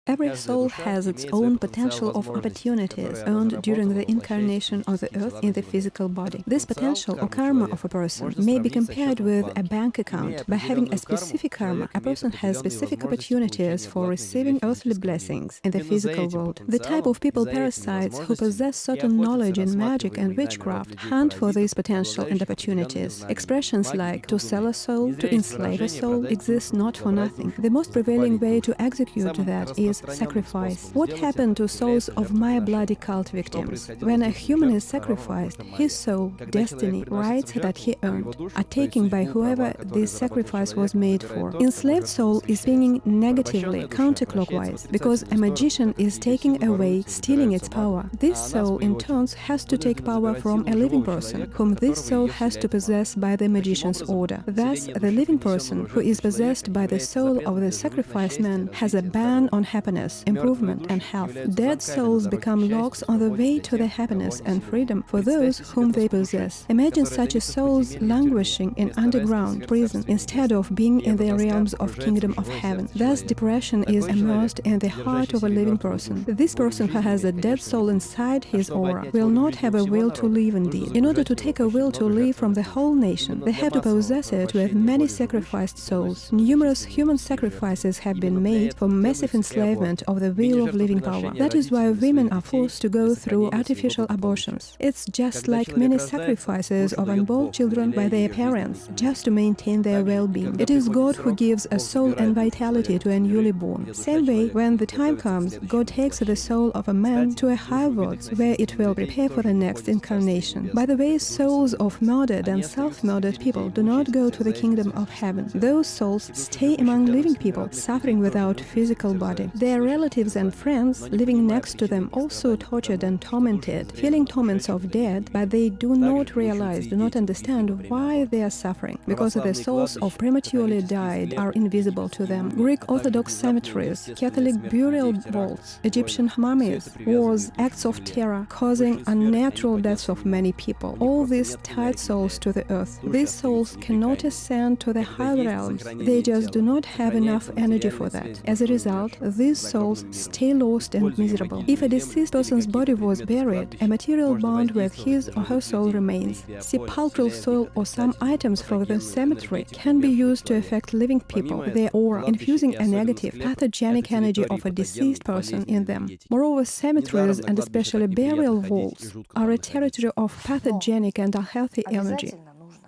Every soul has its own potential of opportunities earned during the incarnation on the earth in the physical body. This potential or karma of a person may be compared with a bank account. By having a specific karma, a person has specific opportunities for receiving earthly blessings in the physical world. The type of people parasites who possess certain knowledge in magic and witchcraft hunt for this potential and opportunities. Expressions like to sell a soul, to enslave a soul exist not for nothing. The most prevailing way to execute that is sacrifice. What happened to souls of my bloody cult victims? When a human is sacrificed, his soul, destiny, rights that he earned are taken by whoever this sacrifice was made for. Enslaved soul is spinning negatively, counterclockwise, because a magician is taking away, stealing its power. This soul, in turn, has to take power from a living person, whom this soul has to possess by the magician's order. Thus, the living person, who is possessed by the soul of the sacrificed man, has a ban on happiness, improvement, and health. Dead souls become locks on the way to the happiness and freedom for those whom they possess. Imagine such a souls languishing in underground prison instead of being in the realms of kingdom of heaven. Thus, depression is immersed in the heart of a living person. This person who has a dead soul inside his aura will not have a will to live indeed. In order to take a will to live from the whole nation, they have to possess it with many sacrificed souls. Numerous human sacrifices have been made for massive enslavement of the will of living power. That is why women are forced to go through artificial abortions. It's just like many sacrifices of unborn children by their parents, just to maintain their well-being. It is God who gives a soul and vitality to a newly born. Same way, when the time comes, God takes the soul of a man to a higher world, where it will prepare for the next incarnation. By the way, souls of murdered and self-murdered people do not go to the kingdom of heaven. Those souls stay among living people, suffering without physical body. Their relatives and friends living next to them also tortured and tormented, feeling torments of death, but they do not realize, do not understand why they are suffering, because the souls of prematurely died are invisible to them. Greek Orthodox cemeteries, Catholic burial vaults, Egyptian mummies, wars, acts of terror, causing unnatural deaths of many people. All these tied souls to the earth. These souls cannot ascend to the higher realms. They just do not have enough energy for that. As a result, these souls stay lost and miserable. If a deceased person's body was buried, a material bond with his or her soul remains. Sepulchral soil or some items from the cemetery can be used to affect living people, their aura, infusing a negative, pathogenic energy of a deceased person in them. Moreover, cemeteries and especially burial vaults are a territory of pathogenic and unhealthy energy.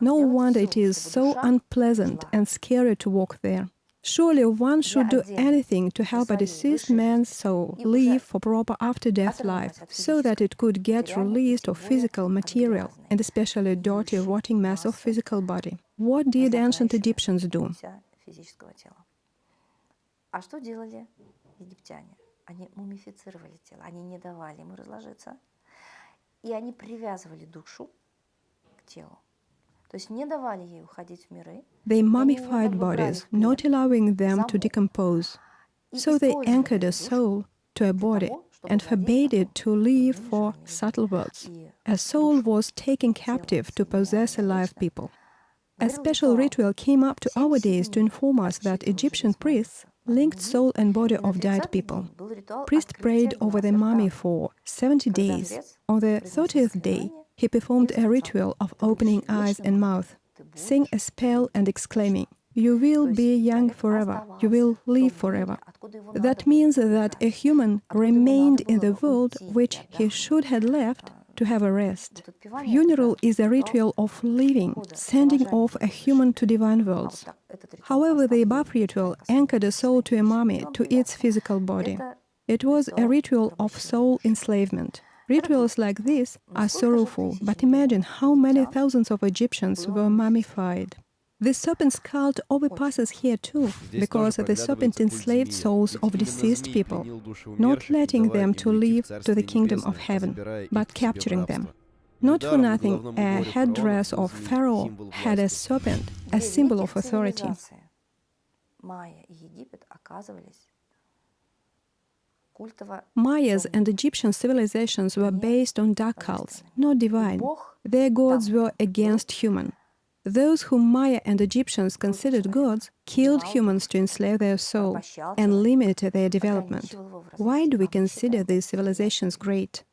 No wonder it is so unpleasant and scary to walk there. Surely one should do anything to help a deceased man's soul live for proper after-death life, so that it could get released of physical material, and especially dirty, rotting mass of physical body. What did ancient Egyptians do? Они мумифицировали тело, они не давали ему разложиться, и они привязывали душу к телу. То есть не давали ей уходить в миры. They mummified bodies, not allowing them to decompose. So they anchored a soul to a body and forbade it to live for subtle worlds. A soul was taken captive to possess alive people. A special ritual came up to our days to inform us that Egyptian priests linked soul and body of dead people. Priest prayed over the mummy for 70 days. On the 30th day, he performed a ritual of opening eyes and mouth, saying a spell and exclaiming, "You will be young forever, you will live forever." That means that a human remained in the world which he should have left to have a rest. Funeral is a ritual of living, sending off a human to divine worlds. However, the above ritual anchored a soul to a mummy, to its physical body. It was a ritual of soul enslavement. Rituals like this are sorrowful, but imagine how many thousands of Egyptians were mummified. The serpent's cult overpasses here too, because the serpent enslaved souls of deceased people, not letting them to live to the kingdom of heaven, but capturing them. Not for nothing, a headdress of Pharaoh had a serpent, a symbol of authority. Mayas and Egyptian civilizations were based on dark cults, not divine. Their gods were against human. Those whom Maya and Egyptians considered gods killed humans to enslave their soul and limit their development. Why do we consider these civilizations great?